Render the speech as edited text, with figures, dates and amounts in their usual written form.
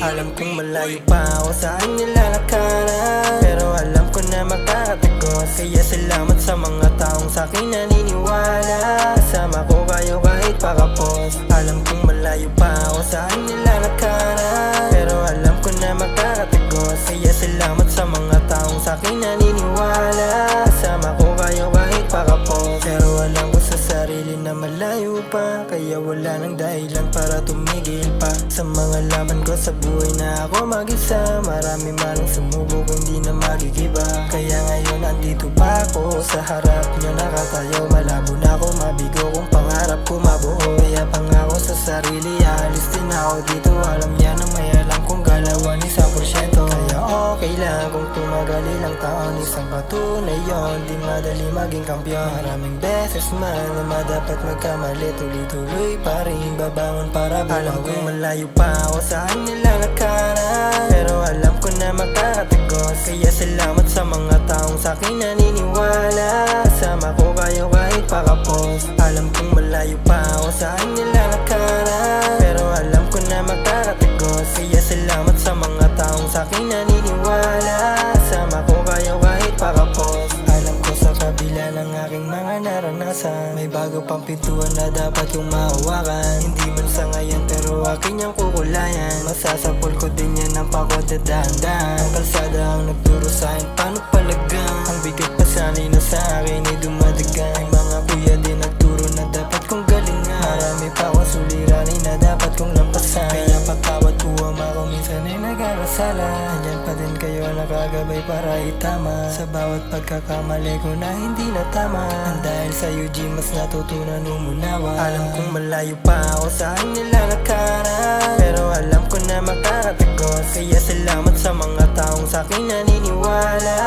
Alam kong malayo pa ako sa nila lakaran, pero alam ko na makakatagos. Kaya salamat sa mga taong sa'kin naniniwala. Kasama ko kayo kahit pakapos. Alam kong malayo pa ako sa nila lakaran, pero alam ko na makakatagos. Kaya salamat sa mga taong sa'kin naniniwala. Kasama ko kayo kahit pakapos. Pero alam ko sa sarili na malayo pa, kaya wala nang dahilan para tumigil pa. Sa mga laban ko sa buhay na ako mag-isa, marami man ang sumubok, hindi na magigiba. Kaya ngayon andito pa ako sa harap nyo nakatayo. Malabo na ako, mabigo kung pangarap ko mabuo. Kaya pangako sa sarili, alis din ako dito. Alam niya na may alam kong galawan 1%. Kaya okay lang kung tumagal ilang taon, isang patunay yun, di madali maging kampiyon. Maraming beses man na madapat magkamali, tuloy-tuloy pa rin babangon para bumawi. Alam kong malayo pa ako sa nila lakaran, pero alam ko na makakatagos. Kaya salamat sa mga taong sa'kin naniniwala. Kasama ko kayo kahit pakapos. Alam kong malayo pa ako sa nila lakaran, pero alam ko na makakatagos. Kaya salamat sa mga taong sa'kin naniniwala. Kasama ko kayo kahit pakapos. Alam ko sa kabila ng aking mga naranasan, may bago pang pintuan na dapat kong mahawakan. Hindi man sa ngayon pero akin yung kukulayan. Masasapol ko din yan ng pagod at dahan-dahan. Ang kalsada ang nagturo sa'kin paano palagang. Ang bigat pa sanay na sa akin ay dumadagan. Ang mga kuya din nagturo na dapat kong galingan. Marami pa akong suliranin na dapat kong lampasan. Kaya patawad ko ang ako minsan ay nagkakasala. Andyan pa din kayo nakagabay para itama sa bawat pagkakamali ko na hindi na tama. Ang dahil sa UG mas natutunan umunawa. Alam kong malayo pa ako sa nila lakaran, pero alam ko na makakatagos. Kaya salamat sa mga taong sa'kin naniniwala.